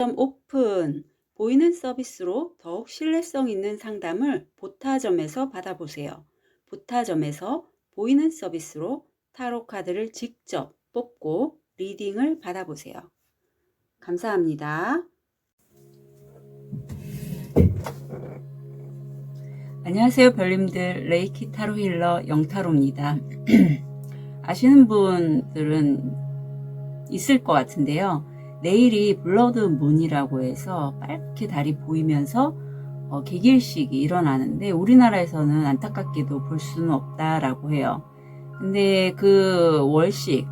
오픈 보이는 서비스로 더욱 신뢰성 있는 상담을 보타점에서 받아보세요. 보타점에서 보이는 서비스로 타로 카드를 직접 뽑고 리딩을 받아보세요. 감사합니다. 안녕하세요 별님들, 레이키 타로 힐러 영타로입니다. 아시는 분들은 있을 것 같은데요. 내일이 블러드 문이라고 해서 빨갛게 달이 보이면서 개길식이 일어나는데 우리나라에서는 안타깝게도 볼 수는 없다라고 해요. 근데 그 월식,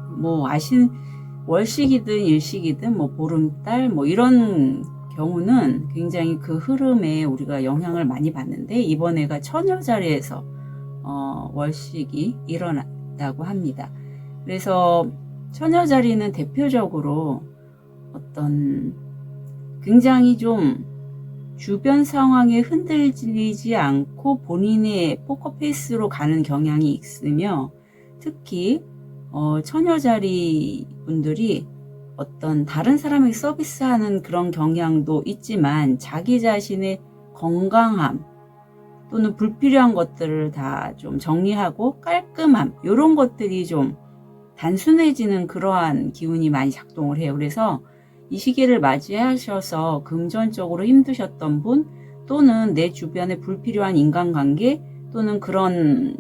월식이든 일식이든 보름달 이런 경우는 굉장히 그 흐름에 우리가 영향을 많이 받는데, 이번에가 처녀자리에서 월식이 일어났다고 합니다. 그래서 처녀자리는 대표적으로 어떤 굉장히 좀 주변 상황에 흔들리지 않고 본인의 포커페이스로 가는 경향이 있으며, 특히 처녀자리 분들이 어떤 다른 사람에게 서비스하는 그런 경향도 있지만 자기 자신의 건강함 또는 불필요한 것들을 다 좀 정리하고 깔끔함, 이런 것들이 좀 단순해지는 그러한 기운이 많이 작동을 해요. 그래서 이 시기를 맞이하셔서 금전적으로 힘드셨던 분, 또는 내 주변에 불필요한 인간관계 또는 그런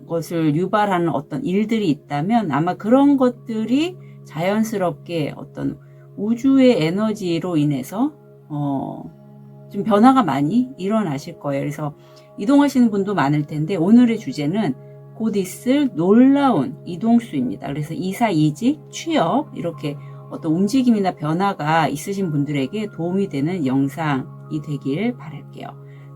것을 유발하는 어떤 일들이 있다면 아마 그런 것들이 자연스럽게 어떤 우주의 에너지로 인해서 좀 변화가 많이 일어나실 거예요. 그래서 이동하시는 분도 많을 텐데, 오늘의 주제는 곧 있을 놀라운 이동수입니다. 그래서 이사, 이직, 취업, 이렇게 어떤 움직임이나 변화가 있으신 분들에게 도움이 되는 영상이 되길 바랄게요.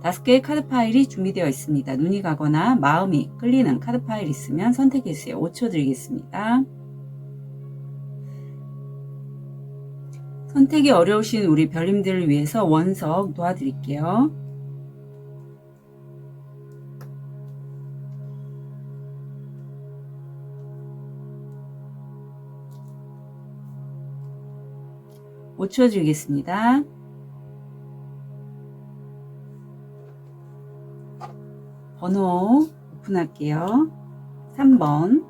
5개의 카드 파일이 준비되어 있습니다. 눈이 가거나 마음이 끌리는 카드 파일 있으면 선택해주세요. 5초 드리겠습니다. 선택이 어려우신 우리 별님들을 위해서 원석 도와드릴게요. (5초) 드리겠습니다. 번호 오픈할게요. 3번,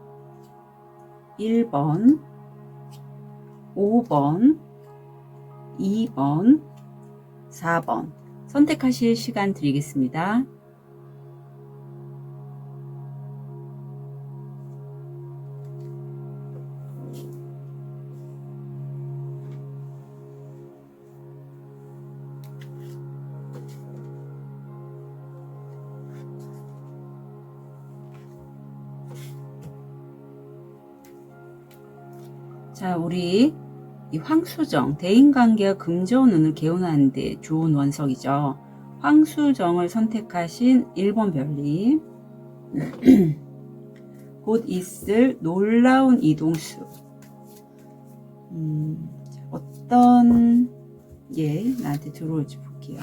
1번, 5번, 2번, 4번 선택하실 시간 드리겠습니다. 자, 우리 이 황수정, 대인관계와 금전운을 개운하는 데 좋은 원석이죠. 황수정을 선택하신 1번 별님. 곧 있을 놀라운 이동수. 어떤 게 나한테 들어올지 볼게요.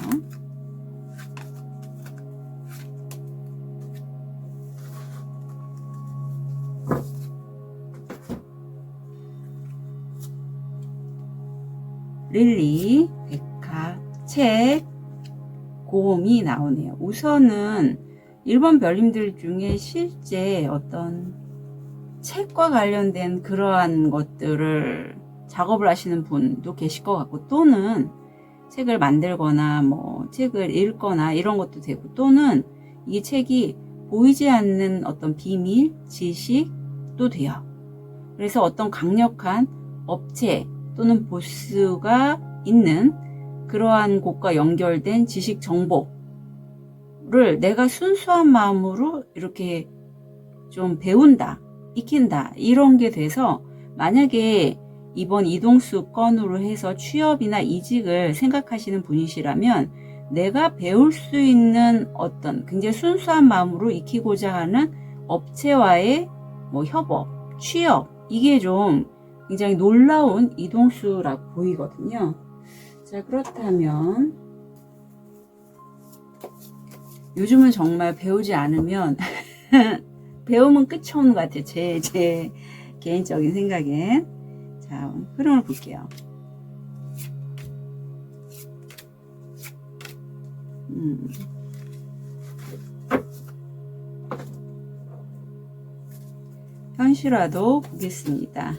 릴리, 백합, 책, 곰이 나오네요. 우선은 1번 별님들 중에 실제 어떤 책과 관련된 그러한 것들을 작업을 하시는 분도 계실 것 같고, 또는 책을 만들거나 책을 읽거나 이런 것도 되고, 또는 이 책이 보이지 않는 어떤 비밀, 지식도 돼요. 그래서 어떤 강력한 업체 또는 보스가 있는 그러한 곳과 연결된 지식 정보를 내가 순수한 마음으로 이렇게 좀 배운다, 익힌다, 이런 게 돼서, 만약에 이번 이동수 건으로 해서 취업이나 이직을 생각하시는 분이시라면 내가 배울 수 있는 어떤 굉장히 순수한 마음으로 익히고자 하는 업체와의 협업, 취업, 이게 좀 굉장히 놀라운 이동수라고 보이거든요. 자, 그렇다면 요즘은 정말 배우지 않으면 배우면 끝이 없는 것 같아요. 제 개인적인 생각엔. 자, 흐름을 볼게요. 현실화도 보겠습니다.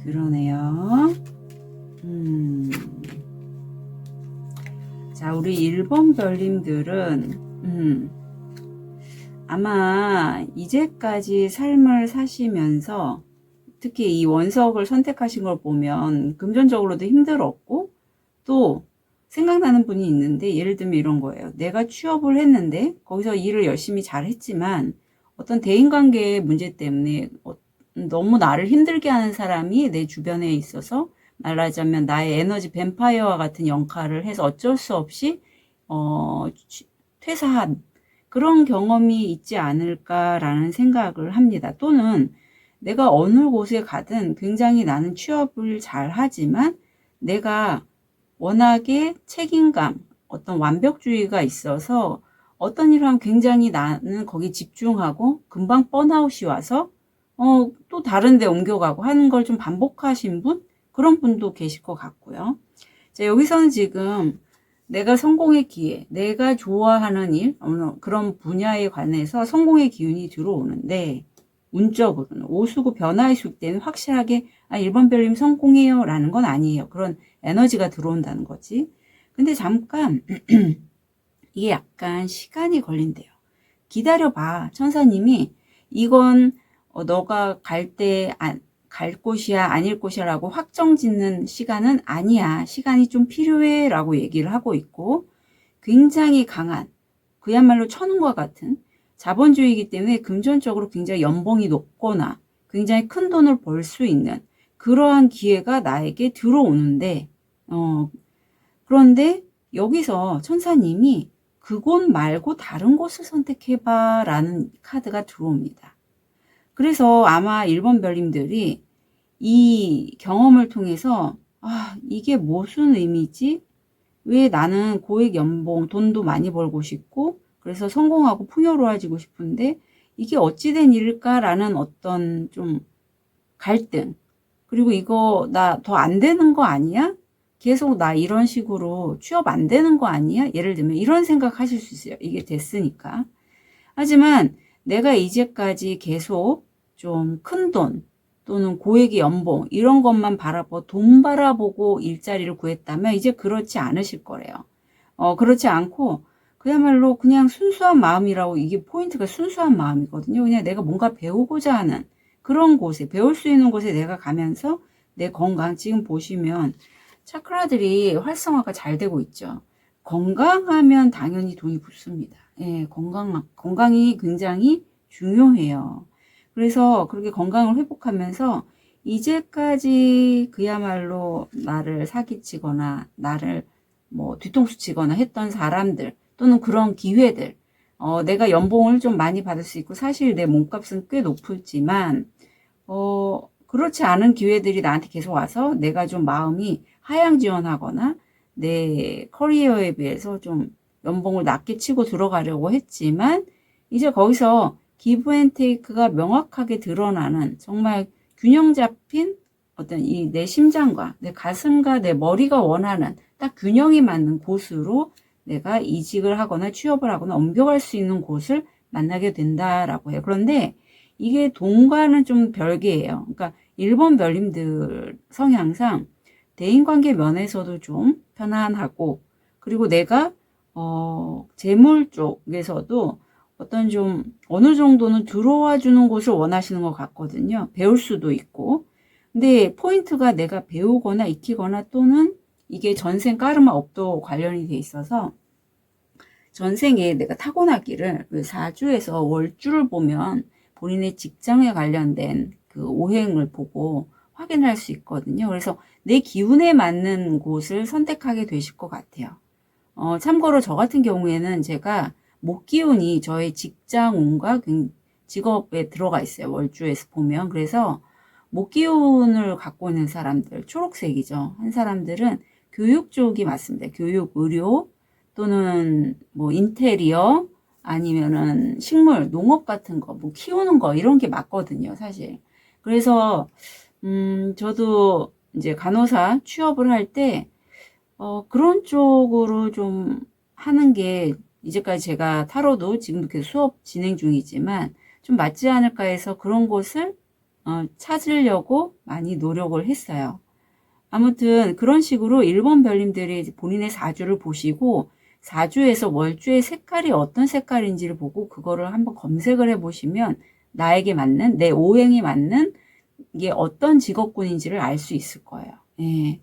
그러네요. 자, 우리 1번 별님들은, 아마 이제까지 삶을 사시면서 특히 이 원석을 선택하신 걸 보면 금전적으로도 힘들었고 또 생각나는 분이 있는데, 예를 들면 이런 거예요. 내가 취업을 했는데 거기서 일을 열심히 잘 했지만 어떤 대인관계의 문제 때문에 너무 나를 힘들게 하는 사람이 내 주변에 있어서 말하자면 나의 에너지 뱀파이어와 같은 역할을 해서 어쩔 수 없이 퇴사한 그런 경험이 있지 않을까라는 생각을 합니다. 또는 내가 어느 곳에 가든 굉장히 나는 취업을 잘 하지만 내가 워낙에 책임감, 어떤 완벽주의가 있어서 어떤 일을 하면 굉장히 나는 거기 집중하고 금방 번아웃이 와서 또 다른 데 옮겨가고 하는 걸 좀 반복하신 분? 그런 분도 계실 것 같고요. 자, 여기서는 지금 내가 성공의 기회, 내가 좋아하는 일, 그런 분야에 관해서 성공의 기운이 들어오는데, 운적으로는 오수구 변화의 수 때는 확실하게 1번 별님 성공해요 라는 건 아니에요. 그런 에너지가 들어온다는 거지. 근데 잠깐 이게 약간 시간이 걸린대요. 기다려봐. 천사님이 이건 너가 갈 곳이야 아닐 곳이야 라고 확정 짓는 시간은 아니야. 시간이 좀 필요해 라고 얘기를 하고 있고, 굉장히 강한 그야말로 천운과 같은 자본주의이기 때문에 금전적으로 굉장히 연봉이 높거나 굉장히 큰 돈을 벌 수 있는 그러한 기회가 나에게 들어오는데, 그런데 여기서 천사님이 그곳 말고 다른 곳을 선택해봐 라는 카드가 들어옵니다. 그래서 아마 1번 별님들이 이 경험을 통해서 이게 무슨 의미지? 왜 나는 고액 연봉, 돈도 많이 벌고 싶고 그래서 성공하고 풍요로워지고 싶은데 이게 어찌된 일일까라는 어떤 좀 갈등, 그리고 이거 나 더 안 되는 거 아니야? 계속 나 이런 식으로 취업 안 되는 거 아니야? 예를 들면 이런 생각 하실 수 있어요. 이게 됐으니까. 하지만 내가 이제까지 계속 좀 큰 돈 또는 고액의 연봉 이런 것만 돈 바라보고 일자리를 구했다면 이제 그렇지 않으실 거래요. 그렇지 않고 그야말로 그냥 순수한 마음이라고, 이게 포인트가 순수한 마음이거든요. 그냥 내가 뭔가 배우고자 하는 그런 곳에, 배울 수 있는 곳에 내가 가면서 내 건강, 지금 보시면 차크라들이 활성화가 잘 되고 있죠. 건강하면 당연히 돈이 붙습니다. 예, 건강이 굉장히 중요해요. 그래서 그렇게 건강을 회복하면서 이제까지 그야말로 나를 사기치거나 나를 뒤통수 치거나 했던 사람들 또는 그런 기회들, 내가 연봉을 좀 많이 받을 수 있고 사실 내 몸값은 꽤 높지만 그렇지 않은 기회들이 나한테 계속 와서 내가 좀 마음이 하향지원하거나 내 커리어에 비해서 좀 연봉을 낮게 치고 들어가려고 했지만 이제 거기서 기브 앤 테이크가 명확하게 드러나는 정말 균형 잡힌 어떤 이 내 심장과 내 가슴과 내 머리가 원하는 딱 균형이 맞는 곳으로 내가 이직을 하거나 취업을 하거나 옮겨갈 수 있는 곳을 만나게 된다라고 해요. 그런데 이게 돈과는 좀 별개예요. 그러니까 1번 별님들 성향상 대인관계 면에서도 좀 편안하고, 그리고 내가 재물 쪽에서도 어떤 좀 어느 정도는 들어와 주는 곳을 원하시는 것 같거든요. 배울 수도 있고. 근데 포인트가 내가 배우거나 익히거나 또는 이게 전생 까르마 업도 관련이 돼 있어서 전생에 내가 타고나기를 사주에서 월주를 보면 본인의 직장에 관련된 그 오행을 보고 확인할 수 있거든요. 그래서 내 기운에 맞는 곳을 선택하게 되실 것 같아요. 참고로 저 같은 경우에는 제가 목기운이 저의 직장운과 직업에 들어가 있어요. 월주에서 보면. 그래서 목기운을 갖고 있는 사람들, 초록색이죠. 한 사람들은 교육 쪽이 맞습니다. 교육, 의료 또는 뭐 인테리어 아니면은 식물, 농업 같은 거, 뭐 키우는 거 이런 게 맞거든요, 사실. 그래서 저도 이제 간호사 취업을 할 때 그런 쪽으로 좀 하는 게 이제까지 제가 타로도 지금도 계속 수업 진행 중이지만 좀 맞지 않을까 해서 그런 곳을 찾으려고 많이 노력을 했어요. 아무튼 그런 식으로 일본 별님들이 본인의 사주를 보시고 사주에서 월주의 색깔이 어떤 색깔인지를 보고 그거를 한번 검색을 해보시면 나에게 맞는 내 오행이 맞는 이게 어떤 직업군인지를 알 수 있을 거예요. 예.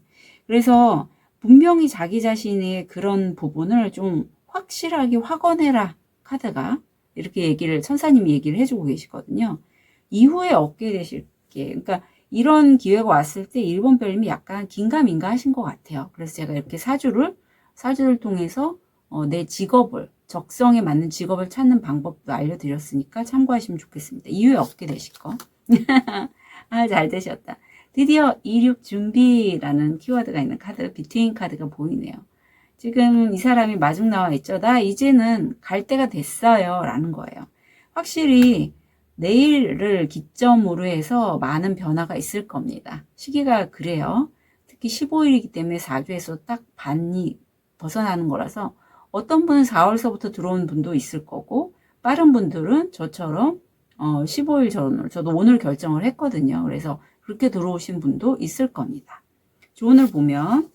그래서 분명히 자기 자신의 그런 부분을 좀 확실하게 확언해라 카드가 이렇게 천사님이 얘기를 해주고 계시거든요. 이후에 얻게 되실 게 그러니까 이런 기회가 왔을 때 일본 별님이 약간 긴가민가 하신 것 같아요. 그래서 제가 이렇게 사주를 통해서 내 직업을 적성에 맞는 직업을 찾는 방법도 알려드렸으니까 참고하시면 좋겠습니다. 이후에 얻게 되실 거. 아, 잘 되셨다. 드디어 26 준비라는 키워드가 있는 카드, 비트윈 카드가 보이네요. 지금 이 사람이 마중 나와 있죠. 나 이제는 갈 때가 됐어요. 라는 거예요. 확실히 내일을 기점으로 해서 많은 변화가 있을 겁니다. 시기가 그래요. 특히 15일이기 때문에 4주에서 딱 반이 벗어나는 거라서 어떤 분은 4월서부터 들어온 분도 있을 거고 빠른 분들은 저처럼 15일 전으로 저도 오늘 결정을 했거든요. 그래서 그렇게 들어오신 분도 있을 겁니다. 조언을 보면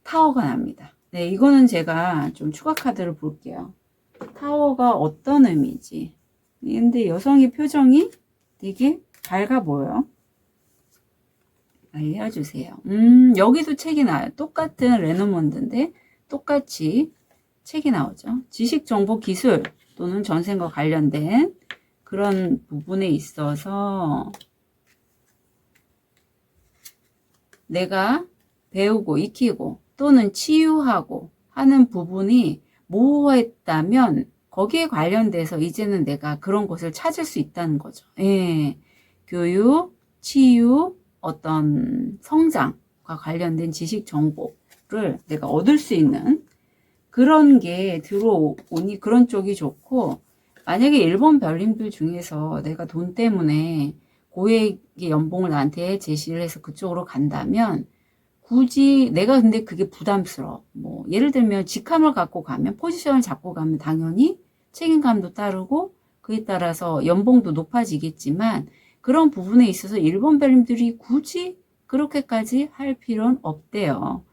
타워가 납니다. 네, 이거는 제가 좀 추가 카드를 볼게요. 타워가 어떤 의미지? 근데 여성의 표정이 되게 밝아 보여요. 알려주세요. 여기도 책이 나와요. 똑같은 레노몬드인데 똑같이 책이 나오죠. 지식, 정보, 기술 또는 전생과 관련된 그런 부분에 있어서 내가 배우고 익히고 또는 치유하고 하는 부분이 모호했다면 거기에 관련돼서 이제는 내가 그런 것을 찾을 수 있다는 거죠. 예. 교육, 치유, 어떤 성장과 관련된 지식 정보를 내가 얻을 수 있는 그런 게 들어오니 그런 쪽이 좋고, 만약에 일본 별님들 중에서 내가 돈 때문에 고액의 연봉을 나한테 제시를 해서 그쪽으로 간다면 굳이 내가 근데 그게 부담스러워. 뭐 예를 들면 직함을 갖고 가면 포지션을 잡고 가면 당연히 책임감도 따르고 그에 따라서 연봉도 높아지겠지만 그런 부분에 있어서 일본 별님들이 굳이 그렇게까지 할 필요는 없대요.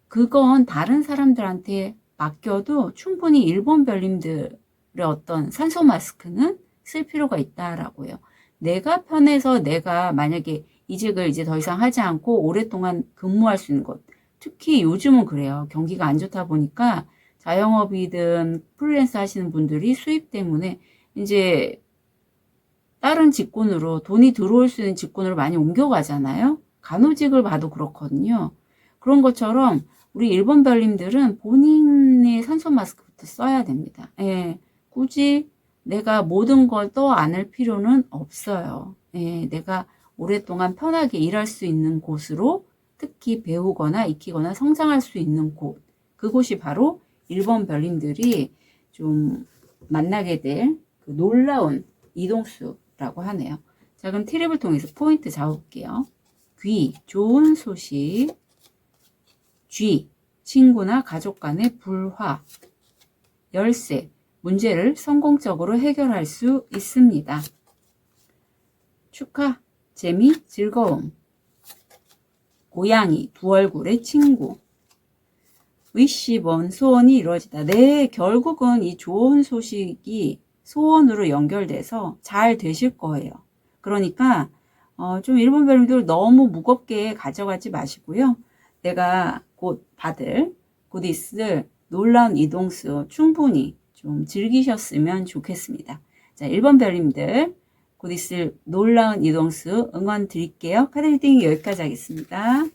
그건 다른 사람들한테 맡겨도 충분히 일본 별님들의 어떤 산소 마스크는 쓸 필요가 있다라고요. 내가 편해서 내가 만약에 이직을 이제 더 이상 하지 않고 오랫동안 근무할 수 있는 것. 특히 요즘은 그래요. 경기가 안 좋다 보니까 자영업이든 프리랜서 하시는 분들이 수입 때문에 이제 다른 직군으로 돈이 들어올 수 있는 직군으로 많이 옮겨가잖아요. 간호직을 봐도 그렇거든요. 그런 것처럼 우리 일본 별님들은 본인의 산소 마스크부터 써야 됩니다. 예, 굳이 내가 모든 걸 떠안을 필요는 없어요. 예, 내가 오랫동안 편하게 일할 수 있는 곳으로 특히 배우거나 익히거나 성장할 수 있는 곳, 그곳이 바로 일본 별님들이 좀 만나게 될 그 놀라운 이동수라고 하네요. 자, 그럼 트립을 통해서 포인트 잡아볼게요. 귀, 좋은 소식. 쥐, 친구나 가족 간의 불화. 열쇠, 문제를 성공적으로 해결할 수 있습니다. 축하, 재미, 즐거움. 고양이, 두 얼굴의 친구. 위시본, 소원이 이루어지다. 네, 결국은 이 좋은 소식이 소원으로 연결돼서 잘 되실 거예요. 그러니까 좀 일본 별님들 너무 무겁게 가져가지 마시고요. 내가 곧 받을 굿이스 놀라운 이동수 충분히 좀 즐기셨으면 좋겠습니다. 자, 일본 별님들 굿이스 놀라운 이동수 응원 드릴게요. 카드 리딩 여기까지 하겠습니다.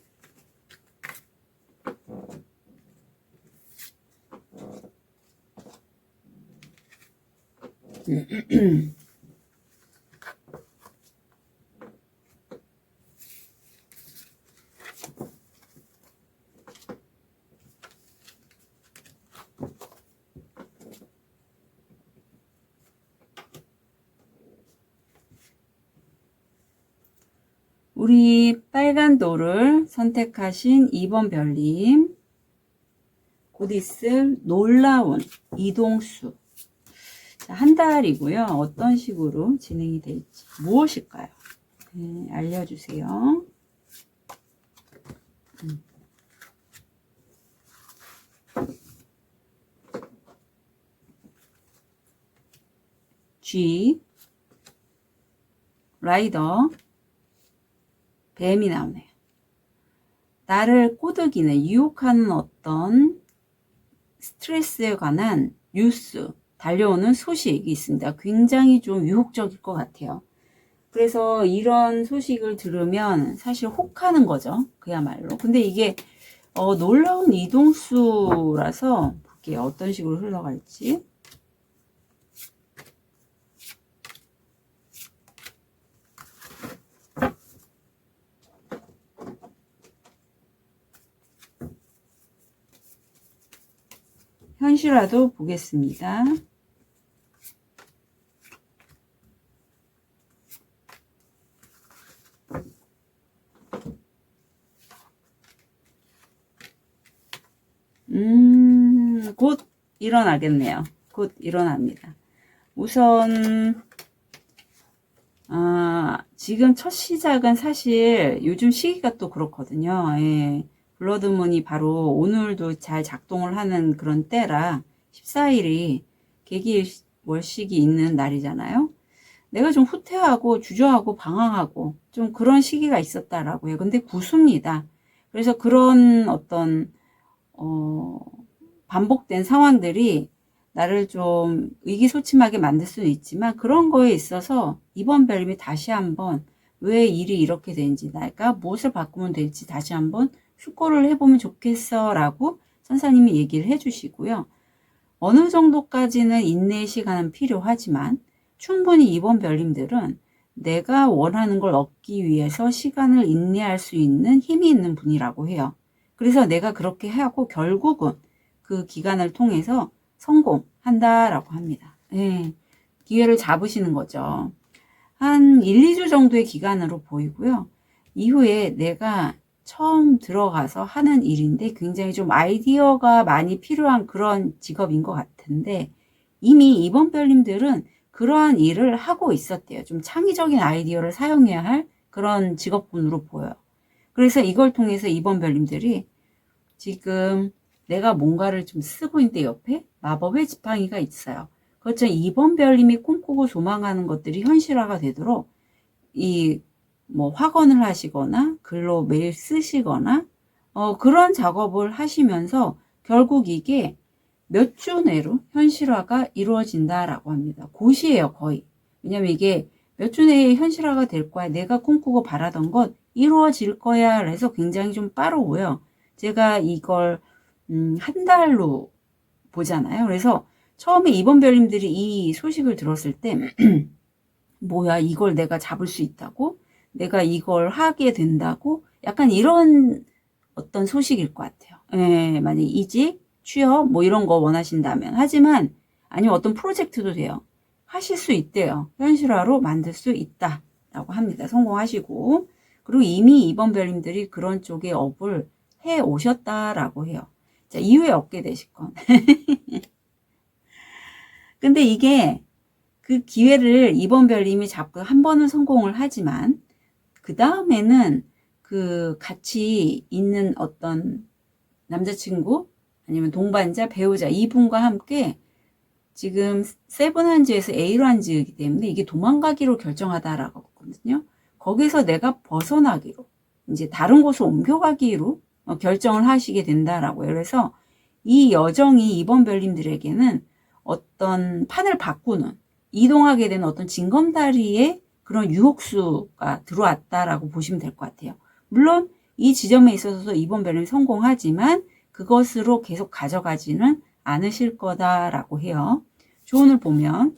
우리 빨간 돌을 선택하신 2번 별님, 곧 있을 놀라운 이동수. 자, 한 달이고요. 어떤 식으로 진행이 될지, 무엇일까요? 네, 알려주세요. G, 라이더, 뱀이 나오네요. 나를 꼬드기는, 유혹하는 어떤 스트레스에 관한 뉴스, 달려오는 소식이 있습니다. 굉장히 좀 유혹적일 것 같아요. 그래서 이런 소식을 들으면 사실 혹하는 거죠. 그야말로. 근데 이게 놀라운 이동수라서 볼게요. 어떤 식으로 흘러갈지. 현실화도 보겠습니다. 곧 일어나겠네요. 곧 일어납니다. 우선 지금 첫 시작은 사실 요즘 시기가 또 그렇거든요. 예. 블러드문이 바로 오늘도 잘 작동을 하는 그런 때라 14일이 계기월식이 있는 날이잖아요. 내가 좀 후퇴하고 주저하고 방황하고 좀 그런 시기가 있었다라고 해요. 근데 구수입니다. 그래서 그런 어떤 반복된 상황들이 나를 좀 의기소침하게 만들 수는 있지만, 그런 거에 있어서 이번 별님이 다시 한번 왜 일이 이렇게 되는지, 내가 무엇을 바꾸면 될지 다시 한번 숙고를 해보면 좋겠어 라고 천사님이 얘기를 해주시고요. 어느 정도까지는 인내의 시간은 필요하지만 충분히 이번 별님들은 내가 원하는 걸 얻기 위해서 시간을 인내할 수 있는 힘이 있는 분이라고 해요. 그래서 내가 그렇게 하고 결국은 그 기간을 통해서 성공한다라고 합니다. 네, 기회를 잡으시는 거죠. 한 1, 2주 정도의 기간으로 보이고요. 이후에 내가 처음 들어가서 하는 일인데 굉장히 좀 아이디어가 많이 필요한 그런 직업인 것 같은데, 이미 이번 별님들은 그러한 일을 하고 있었대요. 좀 창의적인 아이디어를 사용해야 할 그런 직업군으로 보여요. 그래서 이걸 통해서 이번 별님들이 지금 내가 뭔가를 좀 쓰고 있는데 옆에 마법의 지팡이가 있어요. 그렇죠. 이번 별님이 꿈꾸고 조망하는 것들이 현실화가 되도록 뭐 확언을 하시거나 글로 매일 쓰시거나 그런 작업을 하시면서 결국 이게 몇 주 내로 현실화가 이루어진다라고 합니다. 곧이에요, 거의. 왜냐면 이게 몇 주 내에 현실화가 될 거야. 내가 꿈꾸고 바라던 것 이루어질 거야. 그래서 굉장히 좀 빠르고요. 제가 이걸 한 달로 보잖아요. 그래서 처음에 이번 별님들이 이 소식을 들었을 때 뭐야, 이걸 내가 잡을 수 있다고? 내가 이걸 하게 된다고? 약간 이런 어떤 소식일 것 같아요. 예, 만약 이직, 취업 뭐 이런 거 원하신다면. 하지만 아니면 어떤 프로젝트도 돼요. 하실 수 있대요. 현실화로 만들 수 있다라고 합니다. 성공하시고. 그리고 이미 이번 별님들이 그런 쪽에 업을 해 오셨다라고 해요. 자, 이후에 얻게 되실 건. 근데 이게 그 기회를 이번 별님이 잡고 한 번은 성공을 하지만 그 다음에는 그 같이 있는 어떤 남자친구 아니면 동반자, 배우자 이분과 함께 지금 세븐한즈에서 에이란즈이기 때문에 이게 도망가기로 결정하다라고 하거든요. 거기서 내가 벗어나기로 이제 다른 곳으로 옮겨가기로 결정을 하시게 된다라고요. 그래서 이 여정이 이번 별님들에게는 어떤 판을 바꾸는, 이동하게 되는 어떤 징검다리의 그런 유혹수가 들어왔다라고 보시면 될 것 같아요. 물론 이 지점에 있어서 이번 별님이 성공하지만 그것으로 계속 가져가지는 않으실 거다라고 해요. 조언을 보면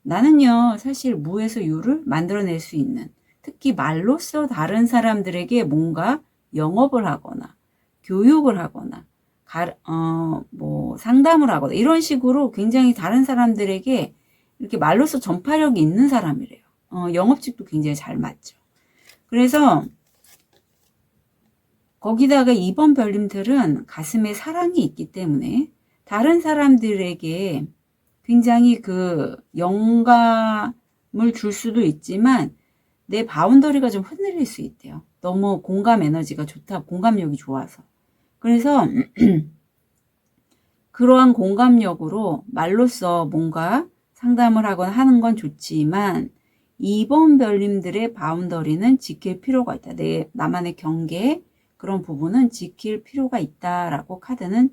나는요, 사실 무에서 유를 만들어낼 수 있는, 특히 말로써 다른 사람들에게 뭔가 영업을 하거나 교육을 하거나 뭐 상담을 하거나 이런 식으로 굉장히 다른 사람들에게 이렇게 말로써 전파력이 있는 사람이래요. 영업직도 굉장히 잘 맞죠. 그래서 거기다가 이번 별님들은 가슴에 사랑이 있기 때문에 다른 사람들에게 굉장히 그 영감을 줄 수도 있지만 내 바운더리가 좀 흔들릴 수 있대요. 너무 공감 에너지가 좋다, 공감력이 좋아서. 그래서 그러한 공감력으로 말로써 뭔가 상담을 하거나 하는 건 좋지만 이번 별님들의 바운더리는 지킬 필요가 있다. 나만의 경계, 그런 부분은 지킬 필요가 있다라고 카드는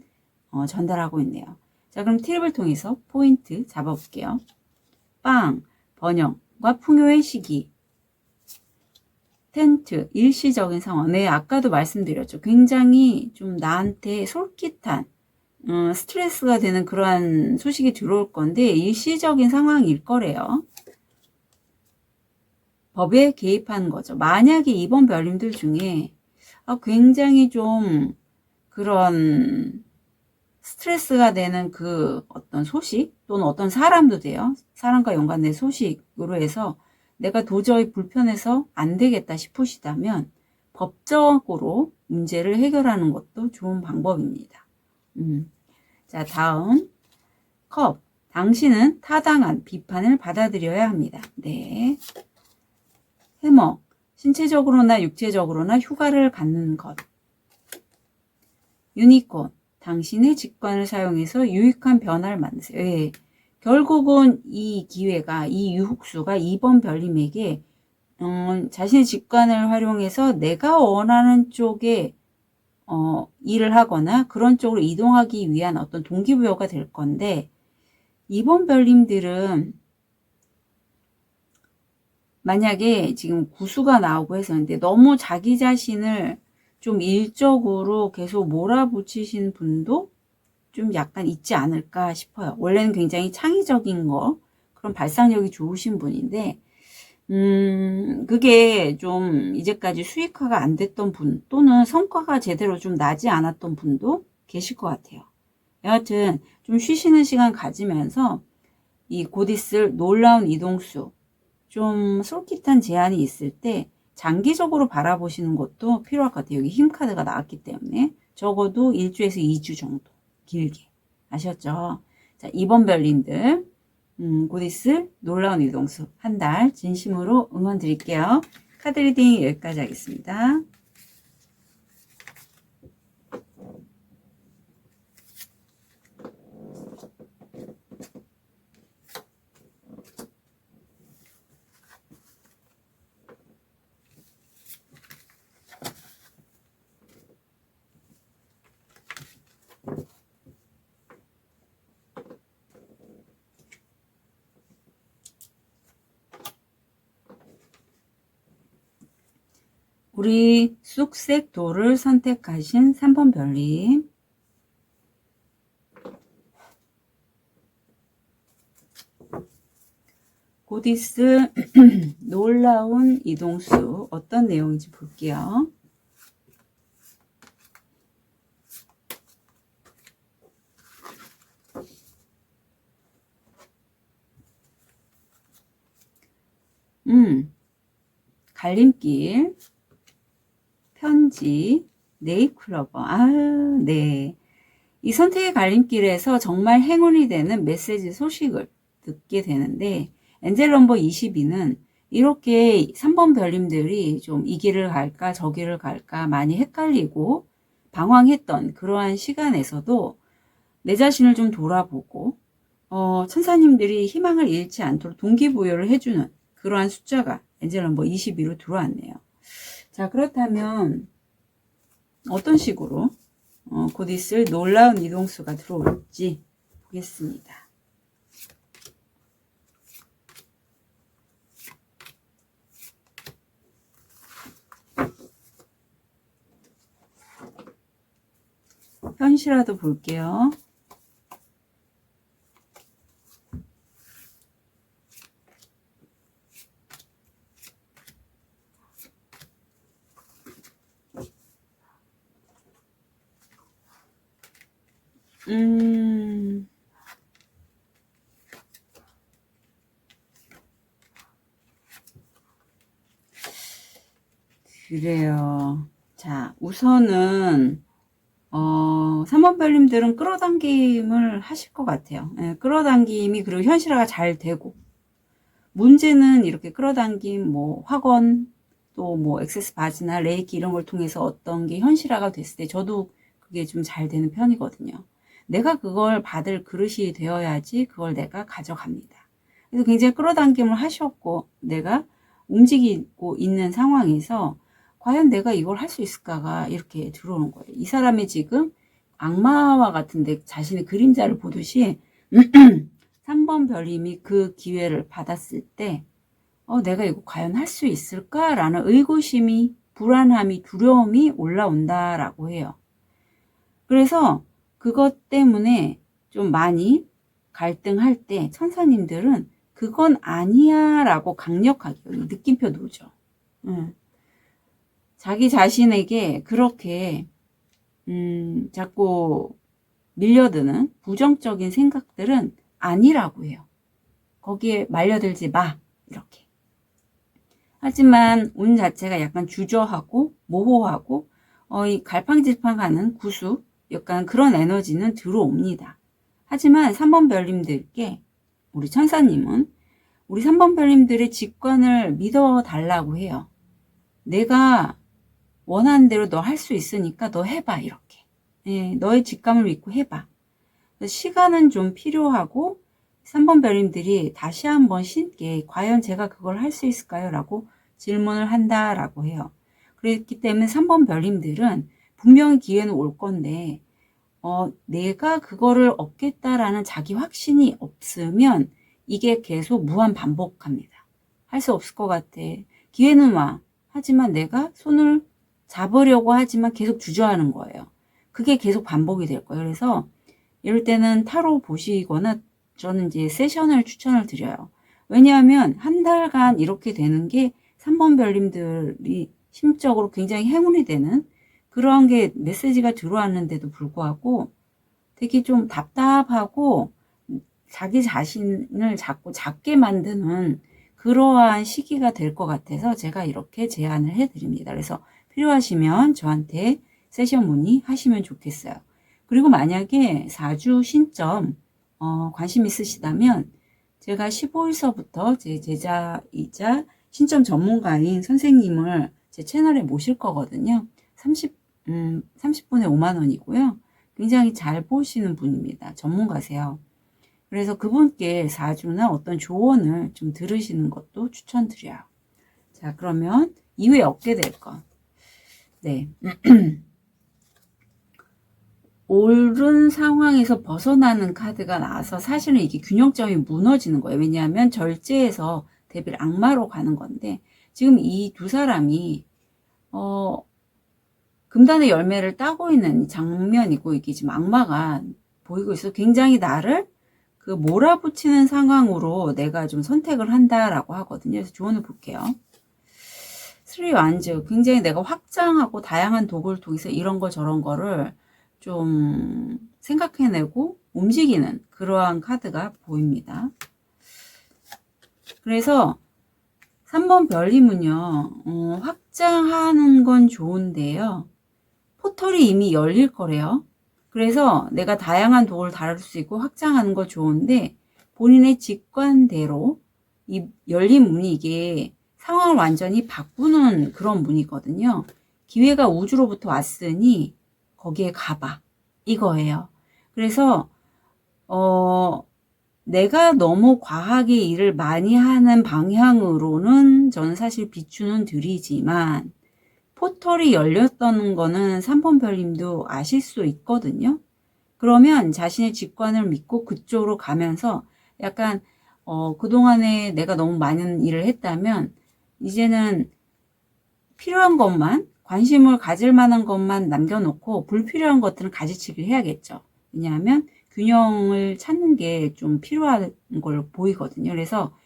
전달하고 있네요. 자, 그럼 팁을 통해서 포인트 잡아볼게요. 빵, 번영과 풍요의 시기, 텐트, 일시적인 상황. 네, 아까도 말씀드렸죠. 굉장히 좀 나한테 솔깃한 스트레스가 되는 그러한 소식이 들어올 건데 일시적인 상황일 거래요. 법에 개입하는 거죠. 만약에 이번 별님들 중에 굉장히 좀 그런 스트레스가 되는 그 어떤 소식 또는 어떤 사람도 돼요. 사람과 연관된 소식으로 해서 내가 도저히 불편해서 안 되겠다 싶으시다면 법적으로 문제를 해결하는 것도 좋은 방법입니다. 자, 다음 컵. 당신은 타당한 비판을 받아들여야 합니다. 네. 해머. 신체적으로나 육체적으로나 휴가를 갖는 것. 유니콘. 당신의 직관을 사용해서 유익한 변화를 만드세요. 예. 결국은 이 기회가, 이 유혹수가 이번 별님에게 자신의 직관을 활용해서 내가 원하는 쪽에 일을 하거나 그런 쪽으로 이동하기 위한 어떤 동기부여가 될 건데 이번 별님들은 만약에 지금 구수가 나오고 했었는데 너무 자기 자신을 좀 일적으로 계속 몰아붙이신 분도 좀 약간 있지 않을까 싶어요. 원래는 굉장히 창의적인 거, 그런 발상력이 좋으신 분인데 그게 좀 이제까지 수익화가 안 됐던 분 또는 성과가 제대로 좀 나지 않았던 분도 계실 것 같아요. 여하튼 좀 쉬시는 시간 가지면서 이 곧 있을 놀라운 이동수, 좀 솔깃한 제안이 있을 때 장기적으로 바라보시는 것도 필요할 것 같아요. 여기 힘 카드가 나왔기 때문에 적어도 1주에서 2주 정도 길게. 아셨죠? 자, 이번 별님들 곧 있을 놀라운 이동수 한 달 진심으로 응원 드릴게요. 카드 리딩 여기까지 하겠습니다. 우리 쑥색 돌을 선택하신 3번 별님. 곧 있을 놀라운 이동수 어떤 내용인지 볼게요. 갈림길, 편지, 네잎클로버. 네. 이 선택의 갈림길에서 정말 행운이 되는 메시지 소식을 듣게 되는데 엔젤 넘버 22는 이렇게 3번 별님들이 좀 이 길을 갈까 저 길을 갈까 많이 헷갈리고 방황했던 그러한 시간에서도 내 자신을 좀 돌아보고 천사님들이 희망을 잃지 않도록 동기부여를 해주는 그러한 숫자가 엔젤 넘버 22로 들어왔네요. 자, 그렇다면 어떤 식으로 곧 있을 놀라운 이동수가 들어올지 보겠습니다. 현실화도 볼게요. 그래요. 자, 우선은 3번 별님들은 끌어당김을 하실 것 같아요. 예, 끌어당김이 그리고 현실화가 잘 되고, 문제는 이렇게 끌어당김, 뭐 학원, 또 뭐 액세스 바지나 레이키 이런 걸 통해서 어떤 게 현실화가 됐을 때 저도 그게 좀 잘 되는 편이거든요. 내가 그걸 받을 그릇이 되어야지 그걸 내가 가져갑니다. 그래서 굉장히 끌어당김을 하셨고, 내가 움직이고 있는 상황에서 과연 내가 이걸 할 수 있을까가 이렇게 들어오는 거예요. 이 사람이 지금 악마와 같은데 자신의 그림자를 보듯이 3번 별님이 그 기회를 받았을 때 내가 이거 과연 할 수 있을까라는 의구심이, 불안함이, 두려움이 올라온다라고 해요. 그래서 그것 때문에 좀 많이 갈등할 때 천사님들은 그건 아니야 라고 강력하게 느낌표 놓죠. 자기 자신에게 그렇게 자꾸 밀려드는 부정적인 생각들은 아니라고 해요. 거기에 말려들지 마 이렇게. 하지만 운 자체가 약간 주저하고 모호하고 이 갈팡질팡하는 구수 약간 그런 에너지는 들어옵니다. 하지만 3번 별님들께 우리 천사님은 우리 3번 별님들의 직관을 믿어달라고 해요. 내가 원하는 대로 너 할 수 있으니까 너 해봐 이렇게. 예, 너의 직감을 믿고 해봐. 시간은 좀 필요하고 3번 별님들이 다시 한번 신께 과연 제가 그걸 할 수 있을까요? 라고 질문을 한다라고 해요. 그렇기 때문에 3번 별님들은 분명히 기회는 올 건데 내가 그거를 얻겠다라는 자기 확신이 없으면 이게 계속 무한 반복합니다. 할 수 없을 것 같아. 기회는 와. 하지만 내가 손을 잡으려고 하지만 계속 주저하는 거예요. 그게 계속 반복이 될 거예요. 그래서 이럴 때는 타로 보시거나 저는 이제 세션을 추천을 드려요. 왜냐하면 한 달간 이렇게 되는 게 3번 별님들이 심적으로 굉장히 행운이 되는 그러한 게 메시지가 들어왔는데도 불구하고 되게 좀 답답하고 자기 자신을 자꾸 작게 만드는 그러한 시기가 될 것 같아서 제가 이렇게 제안을 해드립니다. 그래서 필요하시면 저한테 세션 문의하시면 좋겠어요. 그리고 만약에 4주 신점 관심 있으시다면 제가 15일서부터 제 제자이자 신점 전문가인 선생님을 제 채널에 모실 거거든요. 30분에 5만 원이고요. 굉장히 잘 보시는 분입니다. 전문가세요. 그래서 그분께 4주나 어떤 조언을 좀 들으시는 것도 추천드려요. 자, 그러면 이후에 얻게 될 것. 네. 옳은 상황에서 벗어나는 카드가 나와서 사실은 이게 균형점이 무너지는 거예요. 왜냐하면 절제에서 데빌 악마로 가는 건데 지금 이 두 사람이 금단의 열매를 따고 있는 장면이고 이게 지금 악마가 보이고 있어. 굉장히 나를 그 몰아붙이는 상황으로 내가 좀 선택을 한다라고 하거든요. 그래서 조언을 볼게요. 3 완즈 굉장히 내가 확장하고 다양한 도구를 통해서 이런 거 저런 거를 좀 생각해내고 움직이는 그러한 카드가 보입니다. 그래서 3번 별님은요, 확장하는 건 좋은데요. 포털이 이미 열릴 거래요. 그래서 내가 다양한 도구를 다룰 수 있고 확장하는 거 좋은데 본인의 직관대로 이 열린 문이 이게 상황을 완전히 바꾸는 그런 문이거든요. 기회가 우주로부터 왔으니 거기에 가봐 이거예요. 그래서 내가 너무 과하게 일을 많이 하는 방향으로는 저는 사실 비추는 드리지만 포털이 열렸다는 거는 3번 별님도 아실 수 있거든요. 그러면 자신의 직관을 믿고 그쪽으로 가면서 약간 그동안에 내가 너무 많은 일을 했다면 이제는 필요한 것만 관심을 가질 만한 것만 남겨놓고 불필요한 것들은 가지치기를 해야겠죠. 왜냐하면 균형을 찾는 게 좀 필요한 걸로 보이거든요. 그래서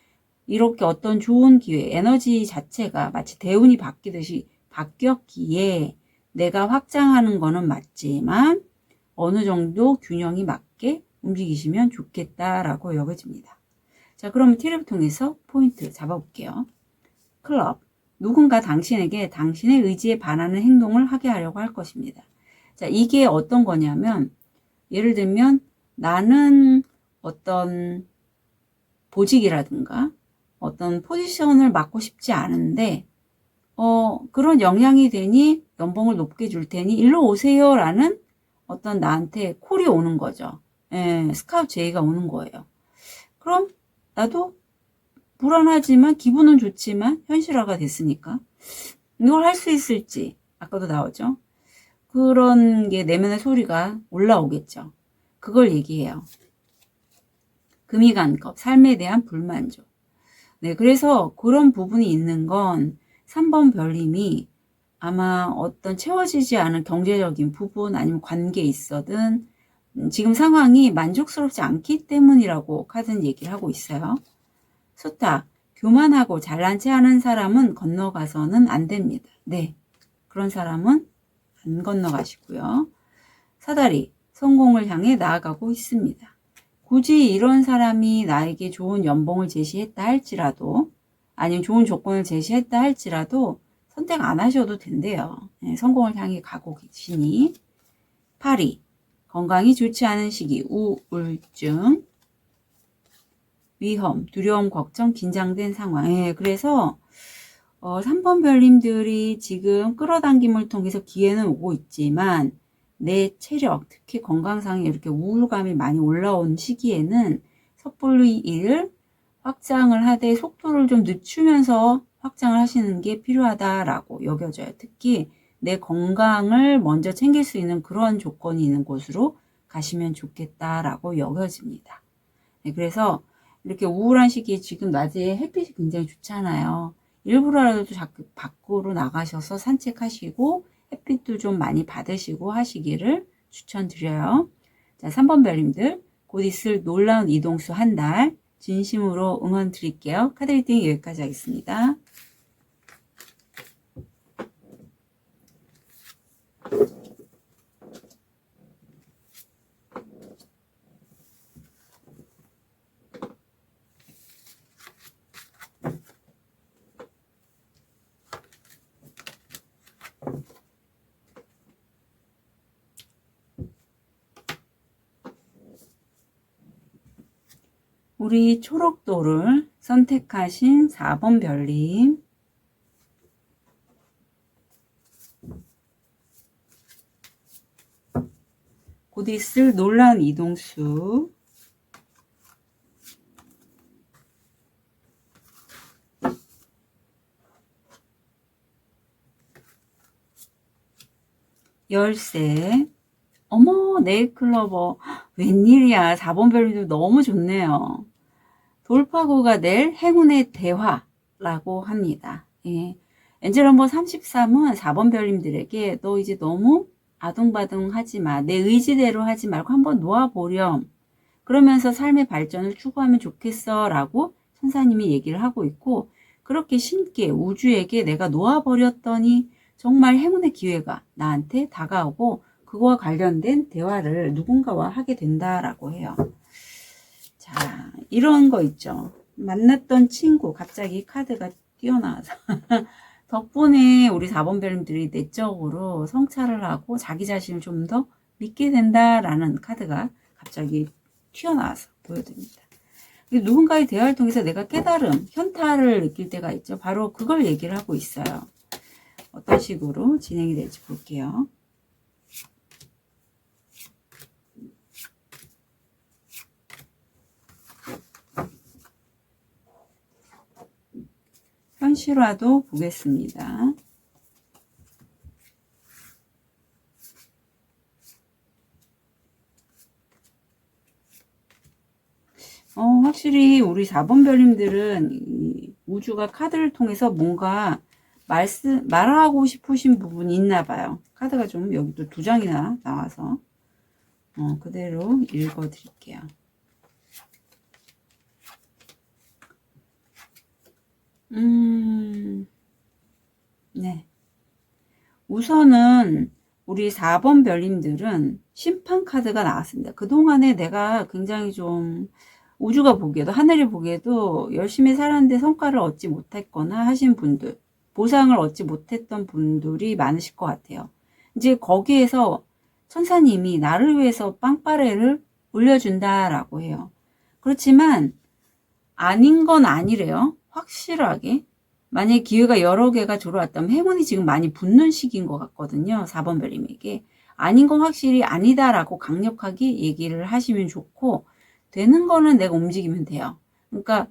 이렇게 어떤 좋은 기회, 에너지 자체가 마치 대운이 바뀌듯이 바뀌었기에 내가 확장하는 거는 맞지만 어느 정도 균형이 맞게 움직이시면 좋겠다라고 여겨집니다. 자, 그럼 티를 통해서 포인트 잡아볼게요. 클럽, 누군가 당신에게 당신의 의지에 반하는 행동을 하게 하려고 할 것입니다. 자, 이게 어떤 거냐면, 예를 들면 나는 어떤 보직이라든가 어떤 포지션을 맡고 싶지 않은데 그런 영향이 되니 연봉을 높게 줄 테니 일로 오세요 라는 어떤 나한테 콜이 오는 거죠. 예, 스카우트 제의가 오는 거예요. 그럼 나도 불안하지만 기분은 좋지만 현실화가 됐으니까 이걸 할 수 있을지 아까도 나오죠. 그런 게 내면의 소리가 올라오겠죠. 그걸 얘기해요. 금이간섭, 삶에 대한 불만족. 네, 그래서 그런 부분이 있는 건 3번 별님이 아마 어떤 채워지지 않은 경제적인 부분 아니면 관계에 있어든 지금 상황이 만족스럽지 않기 때문이라고 카드는 얘기를 하고 있어요. 수탁, 교만하고 잘난 체 하는 사람은 건너가서는 안 됩니다. 네, 그런 사람은 안 건너가시고요. 사다리, 성공을 향해 나아가고 있습니다. 굳이 이런 사람이 나에게 좋은 연봉을 제시했다 할지라도 아니면 좋은 조건을 제시했다 할지라도 선택 안 하셔도 된대요. 네, 성공을 향해 가고 계시니. 파리, 건강이 좋지 않은 시기, 우울증, 위험, 두려움, 걱정, 긴장된 상황. 네, 그래서 3번 별님들이 지금 끌어당김을 통해서 기회는 오고 있지만 내 체력, 특히 건강상에 이렇게 우울감이 많이 올라온 시기에는 섣불리 일을 확장을 하되 속도를 좀 늦추면서 확장을 하시는 게 필요하다라고 여겨져요. 특히 내 건강을 먼저 챙길 수 있는 그런 조건이 있는 곳으로 가시면 좋겠다라고 여겨집니다. 네, 그래서 이렇게 우울한 시기에 지금 낮에 햇빛이 굉장히 좋잖아요. 일부러라도 자꾸 밖으로 나가셔서 산책하시고 햇빛도 좀 많이 받으시고 하시기를 추천드려요. 자, 3번 별님들 곧 있을 놀라운 이동수 한 달 진심으로 응원 드릴게요. 카드 리딩 여기까지 하겠습니다. 우리 초록도를 선택하신 4번 별님, 곧 있을 놀라운 이동수, 열쇠, 어머 네일클로버, 웬일이야. 4번 별님도 너무 좋네요. 돌파구가 낼 행운의 대화라고 합니다. 예. 엔젤 넘버 33은 4번 별님들에게 너 이제 너무 아둥바둥 하지 마. 내 의지대로 하지 말고 한번 놓아보렴. 그러면서 삶의 발전을 추구하면 좋겠어 라고 천사님이 얘기를 하고 있고, 그렇게 신께 우주에게 내가 놓아버렸더니 정말 행운의 기회가 나한테 다가오고 그거와 관련된 대화를 누군가와 하게 된다라고 해요. 자, 이런 거 있죠. 만났던 친구, 갑자기 카드가 튀어나와서. 덕분에 우리 4번 별님들이 내적으로 성찰을 하고 자기 자신을 좀 더 믿게 된다라는 카드가 갑자기 튀어나와서 보여드립니다. 누군가의 대화를 통해서 내가 깨달음, 현타를 느낄 때가 있죠. 바로 그걸 얘기를 하고 있어요. 어떤 식으로 진행이 될지 볼게요. 현실화도 보겠습니다. 확실히 우리 4번 별님들은 이 우주가 카드를 통해서 뭔가 말하고 싶으신 부분이 있나 봐요. 카드가 좀 여기도 2장이나 나와서 그대로 읽어 드릴게요. 네. 우선은 우리 4번 별님들은 심판 카드가 나왔습니다. 그동안에 내가 굉장히 좀 우주가 보기에도 하늘이 보기에도 열심히 살았는데 성과를 얻지 못했거나 하신 분들 보상을 얻지 못했던 분들이 많으실 것 같아요. 이제 거기에서 천사님이 나를 위해서 빵빠레를 올려준다라고 해요. 그렇지만 아닌 건 아니래요. 확실하게. 만약에 기회가 여러 개가 들어왔다면 행운이 지금 많이 붙는 시기인 것 같거든요. 4번 별님에게. 아닌 건 확실히 아니다라고 강력하게 얘기를 하시면 좋고, 되는 거는 내가 움직이면 돼요. 그러니까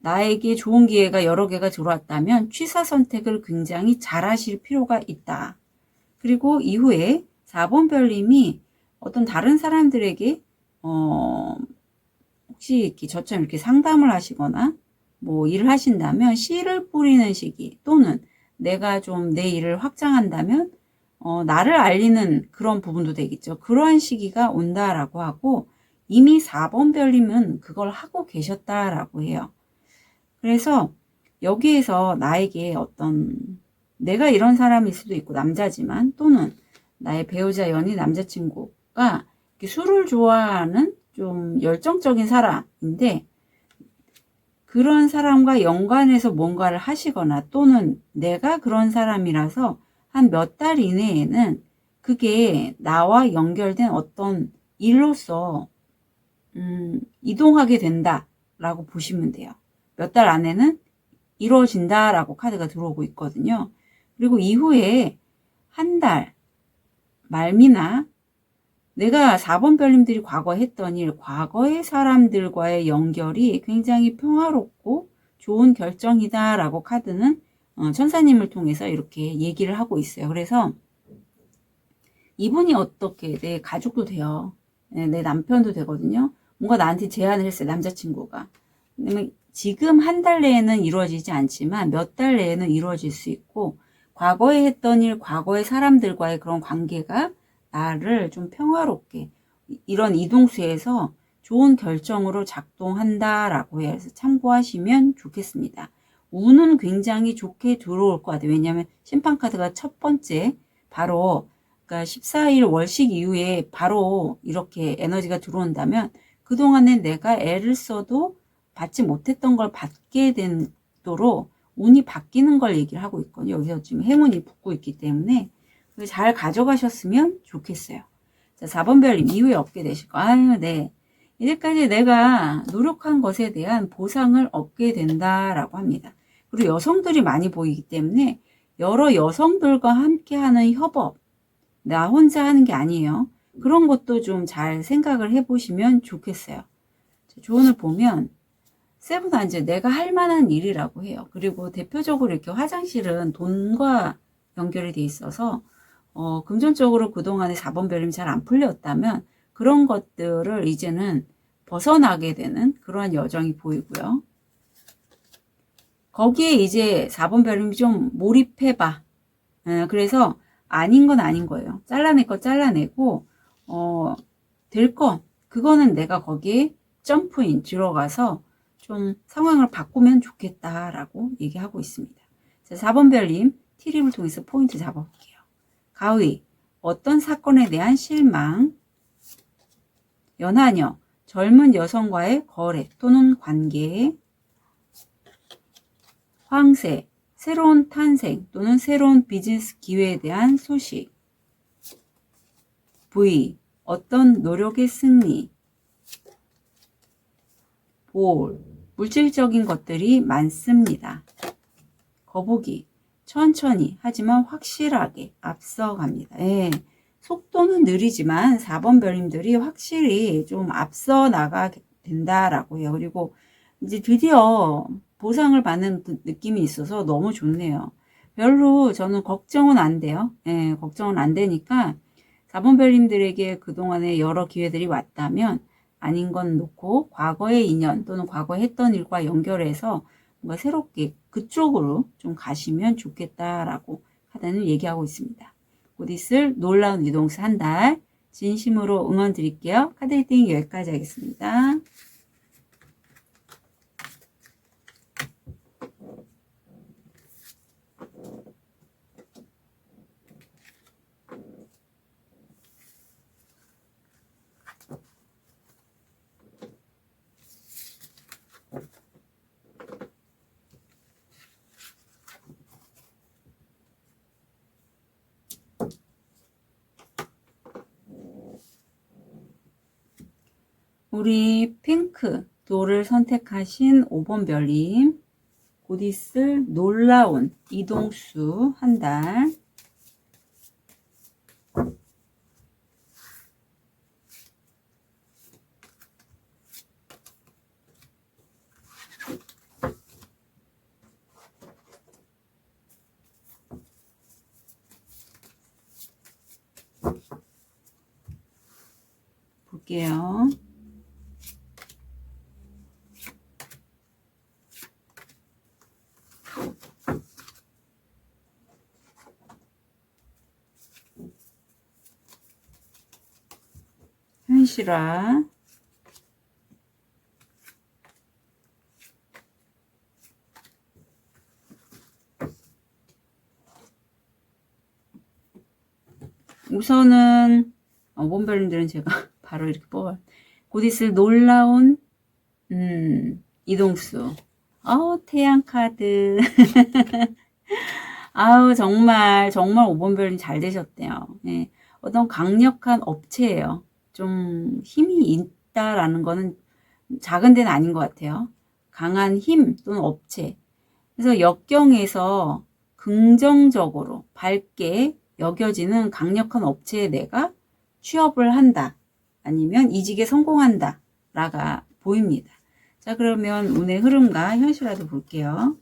나에게 좋은 기회가 여러 개가 들어왔다면 취사 선택을 굉장히 잘 하실 필요가 있다. 그리고 이후에 4번 별님이 어떤 다른 사람들에게 혹시 이렇게 저처럼 이렇게 상담을 하시거나 뭐 일을 하신다면 씨를 뿌리는 시기, 또는 내가 좀 내 일을 확장한다면 나를 알리는 그런 부분도 되겠죠. 그러한 시기가 온다라고 하고, 이미 4번 별님은 그걸 하고 계셨다라고 해요. 그래서 여기에서 나에게 어떤, 내가 이런 사람일 수도 있고 남자지만, 또는 나의 배우자, 연인, 남자친구가 술을 좋아하는 좀 열정적인 사람인데, 그런 사람과 연관해서 뭔가를 하시거나, 또는 내가 그런 사람이라서 한 몇 달 이내에는 그게 나와 연결된 어떤 일로서 이동하게 된다라고 보시면 돼요. 몇 달 안에는 이루어진다라고 카드가 들어오고 있거든요. 그리고 이후에 한 달 말미나 내가 4번 별님들이 과거에 했던 일, 과거의 사람들과의 연결이 굉장히 평화롭고 좋은 결정이다라고 카드는 천사님을 통해서 이렇게 얘기를 하고 있어요. 그래서 이분이 어떻게, 내 가족도 돼요. 내 남편도 되거든요. 뭔가 나한테 제안을 했어요. 남자친구가. 지금 한 달 내에는 이루어지지 않지만 몇 달 내에는 이루어질 수 있고, 과거에 했던 일, 과거의 사람들과의 그런 관계가 나를 좀 평화롭게 이런 이동수에서 좋은 결정으로 작동한다라고 해서 참고하시면 좋겠습니다. 운은 굉장히 좋게 들어올 것 같아요. 왜냐하면 심판카드가 첫 번째, 바로 그러니까 14일 월식 이후에 바로 이렇게 에너지가 들어온다면 그동안에 내가 애를 써도 받지 못했던 걸 받게 되도록 운이 바뀌는 걸 얘기를 하고 있거든요. 여기서 지금 행운이 붙고 있기 때문에 잘 가져가셨으면 좋겠어요. 자, 4번 별님 이후에 얻게 되실 거. 아유, 네. 이제까지 내가 노력한 것에 대한 보상을 얻게 된다라고 합니다. 그리고 여성들이 많이 보이기 때문에 여러 여성들과 함께하는 협업, 나 혼자 하는 게 아니에요. 그런 것도 좀 잘 생각을 해보시면 좋겠어요. 조언을 보면 세븐한제 내가 할 만한 일이라고 해요. 그리고 대표적으로 이렇게 화장실은 돈과 연결이 돼 있어서 금전적으로 그동안에 4번 별님 잘 안 풀렸다면 그런 것들을 이제는 벗어나게 되는 그러한 여정이 보이고요. 거기에 이제 4번 별님이 좀 몰입해봐. 그래서 아닌 건 아닌 거예요. 잘라낼 거 잘라내고 될 건 그거는 내가 거기에 점프인 들어가서 좀 상황을 바꾸면 좋겠다라고 얘기하고 있습니다. 자, 4번 별님 티립을 통해서 포인트 잡아볼게요. 가위, 어떤 사건에 대한 실망. 연하녀, 젊은 여성과의 거래 또는 관계. 황새, 새로운 탄생 또는 새로운 비즈니스 기회에 대한 소식. V, 어떤 노력의 승리. 볼, 물질적인 것들이 많습니다. 거북이, 천천히 하지만 확실하게 앞서갑니다. 예, 속도는 느리지만 4번 별님들이 확실히 좀 앞서 나가게 된다라고 해요. 그리고 이제 드디어 보상을 받는 느낌이 있어서 너무 좋네요. 별로 저는 걱정은 안 돼요. 예, 걱정은 안 되니까 4번 별님들에게 그동안에 여러 기회들이 왔다면 아닌 건 놓고 과거의 인연 또는 과거에 했던 일과 연결해서 뭔가 새롭게 그쪽으로 좀 가시면 좋겠다라고 카드는 얘기하고 있습니다. 곧 있을 놀라운 이동수 한 달 진심으로 응원 드릴게요. 카드 리딩 여기까지 하겠습니다. 우리 핑크 돌을 선택하신 5번 별님, 곧 있을 놀라운 이동수 한 달. 볼게요. 현실화. 우선은 원별님들은 제가 바로 이렇게 뽑아. 곧 있을 놀라운 이동수. 태양 카드. 정말 5번 별님 잘 되셨대요. 네. 어떤 강력한 업체예요. 좀 힘이 있다라는 거는 작은 데는 아닌 것 같아요. 강한 힘 또는 업체. 그래서 역경에서 긍정적으로 밝게 여겨지는 강력한 업체에 내가 취업을 한다. 아니면 이직에 성공한다. 라가 보입니다. 자, 그러면 운의 흐름과 현실화도 볼게요.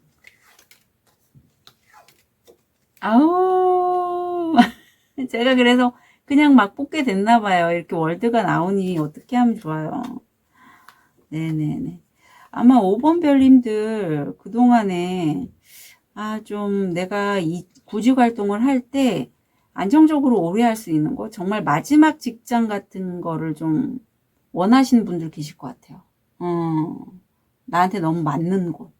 제가 그래서 그냥 막 뽑게 됐나봐요. 이렇게 월드가 나오니 어떻게 하면 좋아요. 네네네. 아마 5번 별님들 그동안에 좀 내가 이 구직 활동을 할 때 안정적으로 오래 할 수 있는 거, 정말 마지막 직장 같은 거를 좀 원하시는 분들 계실 것 같아요. 나한테 너무 맞는 곳.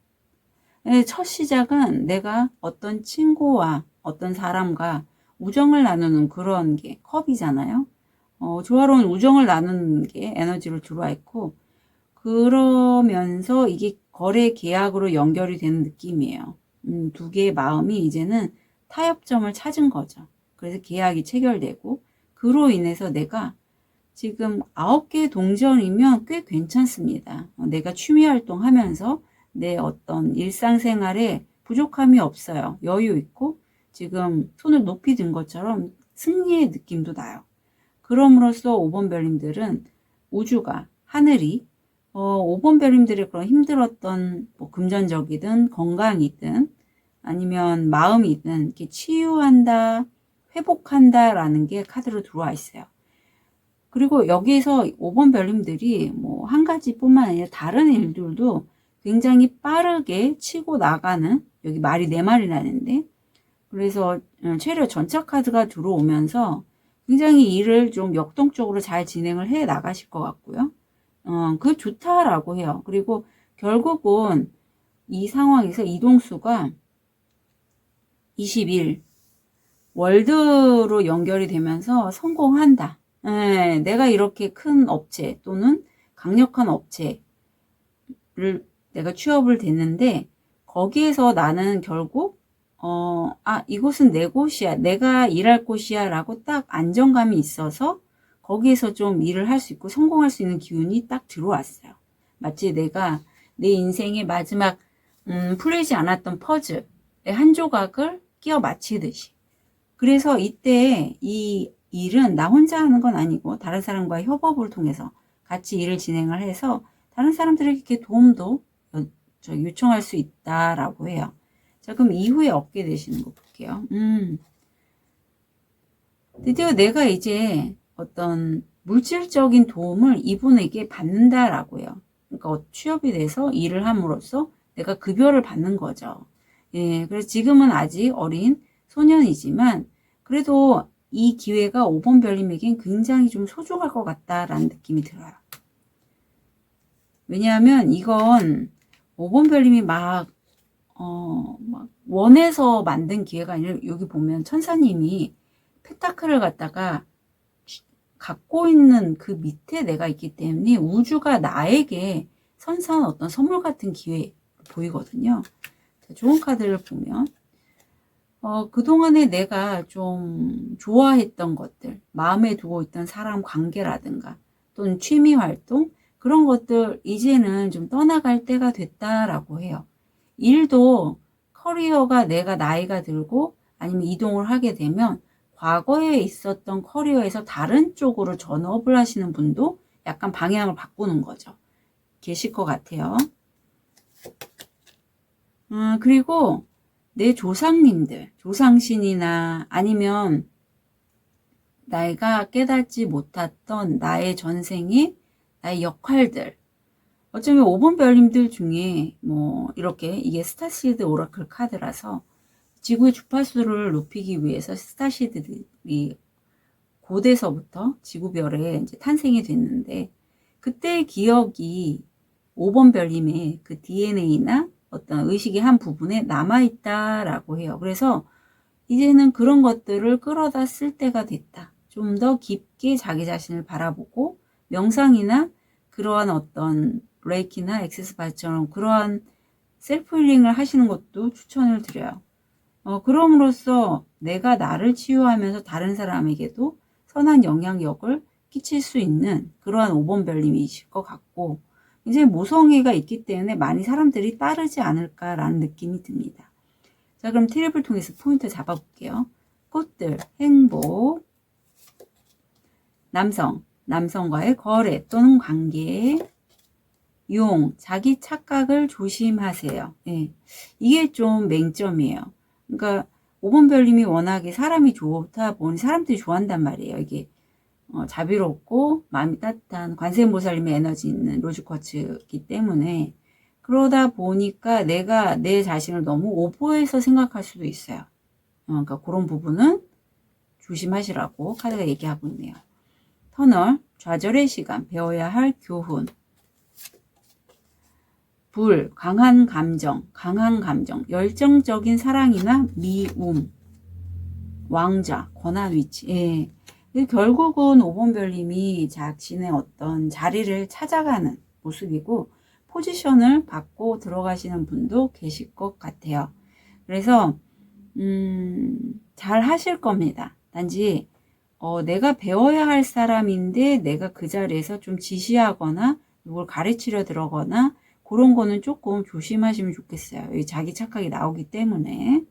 첫 시작은 내가 어떤 친구와 어떤 사람과 우정을 나누는 그런 게 컵이잖아요. 조화로운 우정을 나누는 게 에너지로 들어와 있고, 그러면서 이게 거래 계약으로 연결이 되는 느낌이에요. 두 개의 마음이 이제는 타협점을 찾은 거죠. 그래서 계약이 체결되고, 그로 인해서 내가 지금 9개 동전이면 꽤 괜찮습니다. 내가 취미 활동하면서 내 어떤 일상생활에 부족함이 없어요. 여유 있고 지금 손을 높이 든 것처럼 승리의 느낌도 나요. 그럼으로써 5번 별님들은 우주가, 하늘이 5번 별님들의 그런 힘들었던 금전적이든 건강이든 아니면 마음이든 이렇게 치유한다, 회복한다라는 게 카드로 들어와 있어요. 그리고 여기에서 5번 별님들이 한 가지뿐만 아니라 다른 일들도 굉장히 빠르게 치고 나가는, 여기 말이 4마리 나는데, 그래서 체력 전차 카드가 들어오면서 굉장히 일을 좀 역동적으로 잘 진행을 해 나가실 것 같고요. 그게 좋다라고 해요. 그리고 결국은 이 상황에서 이동수가 21 월드로 연결이 되면서 성공한다. 내가 이렇게 큰 업체 또는 강력한 업체를 내가 취업을 됐는데, 거기에서 나는 결국 이곳은 내 곳이야, 내가 일할 곳이야 라고 딱 안정감이 있어서 거기에서 좀 일을 할 수 있고 성공할 수 있는 기운이 딱 들어왔어요. 마치 내가 내 인생의 마지막 풀리지 않았던 퍼즐의 한 조각을 끼워 맞히듯이. 그래서 이때 이 일은 나 혼자 하는 건 아니고 다른 사람과의 협업을 통해서 같이 일을 진행을 해서 다른 사람들에게 이렇게 도움도 요청할 수 있다라고 해요. 자, 그럼 이후에 얻게 되시는 거 볼게요. 드디어 내가 이제 어떤 물질적인 도움을 이분에게 받는다라고 해요. 그러니까 취업이 돼서 일을 함으로써 내가 급여를 받는 거죠. 예, 그래서 지금은 아직 어린 소년이지만 그래도 이 기회가 5번 별님에겐 굉장히 좀 소중할 것 같다라는 느낌이 들어요. 왜냐하면 이건 5번 별님이 막 원해서 만든 기회가 아니라, 여기 보면 천사님이 펜타클을 갖다가 갖고 있는 그 밑에 내가 있기 때문에 우주가 나에게 선사한 어떤 선물 같은 기회 보이거든요. 자, 좋은 카드를 보면 그동안에 내가 좀 좋아했던 것들, 마음에 두고 있던 사람 관계라든가 또는 취미 활동, 그런 것들 이제는 좀 떠나갈 때가 됐다라고 해요. 일도 커리어가 내가 나이가 들고 아니면 이동을 하게 되면 과거에 있었던 커리어에서 다른 쪽으로 전업을 하시는 분도 약간 방향을 바꾸는 거죠. 계실 것 같아요. 그리고 내 조상님들, 조상신이나 아니면 내가 깨닫지 못했던 나의 전생의 나의 역할들, 어쩌면 5번 별님들 중에 뭐 이렇게 이게 스타시드 오라클 카드라서 지구의 주파수를 높이기 위해서 스타시드들이 고대서부터 지구별에 이제 탄생이 됐는데 그때의 기억이 5번 별님의 그 DNA나 어떤 의식의 한 부분에 남아있다라고 해요. 그래서 이제는 그런 것들을 끌어다 쓸 때가 됐다. 좀 더 깊게 자기 자신을 바라보고 명상이나 그러한 어떤 레이키나 엑세스바처럼 그러한 셀프 힐링을 하시는 것도 추천을 드려요. 그럼으로써 내가 나를 치유하면서 다른 사람에게도 선한 영향력을 끼칠 수 있는 그러한 5번 별님이실 것 같고 이제 모성애가 있기 때문에 많이 사람들이 따르지 않을까라는 느낌이 듭니다. 자, 그럼 트립을 통해서 포인트 잡아볼게요. 꽃들, 행복, 남성과의 거래 또는 관계, 용, 자기 착각을 조심하세요. 예, 이게 좀 맹점이에요. 그러니까 5번 별님이 워낙에 사람이 좋다 보니 사람들이 좋아한단 말이에요. 이게 자비롭고 마음이 따뜻한 관세음보살님의 에너지 있는 로즈쿼츠이기 때문에 그러다 보니까 내가 내 자신을 너무 오버해서 생각할 수도 있어요. 그러니까 그런 부분은 조심하시라고 카드가 얘기하고 있네요. 터널, 좌절의 시간, 배워야 할 교훈. 불, 강한 감정, 열정적인 사랑이나 미움, 왕자, 권한 위치. 예. 결국은 5번 별님이 자신의 어떤 자리를 찾아가는 모습이고 포지션을 받고 들어가시는 분도 계실 것 같아요. 그래서 잘 하실 겁니다. 단지 내가 배워야 할 사람인데 내가 그 자리에서 좀 지시하거나 누굴 가르치려 들어거나 그런 거는 조금 조심하시면 좋겠어요. 여기 자기 착각이 나오기 때문에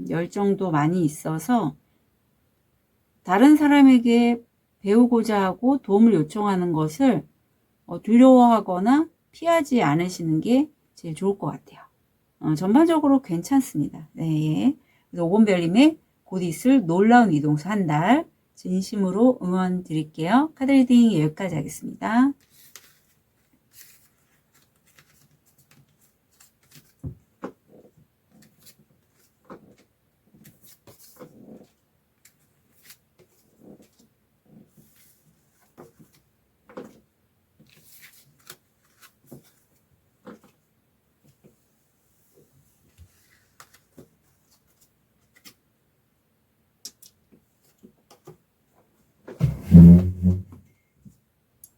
열정도 많이 있어서 다른 사람에게 배우고자 하고 도움을 요청하는 것을 두려워하거나 피하지 않으시는 게 제일 좋을 것 같아요. 전반적으로 괜찮습니다. 네. 그래서 5번 별님의 곧 있을 놀라운 이동수 한 달 진심으로 응원 드릴게요. 카드 리딩 여기까지 하겠습니다.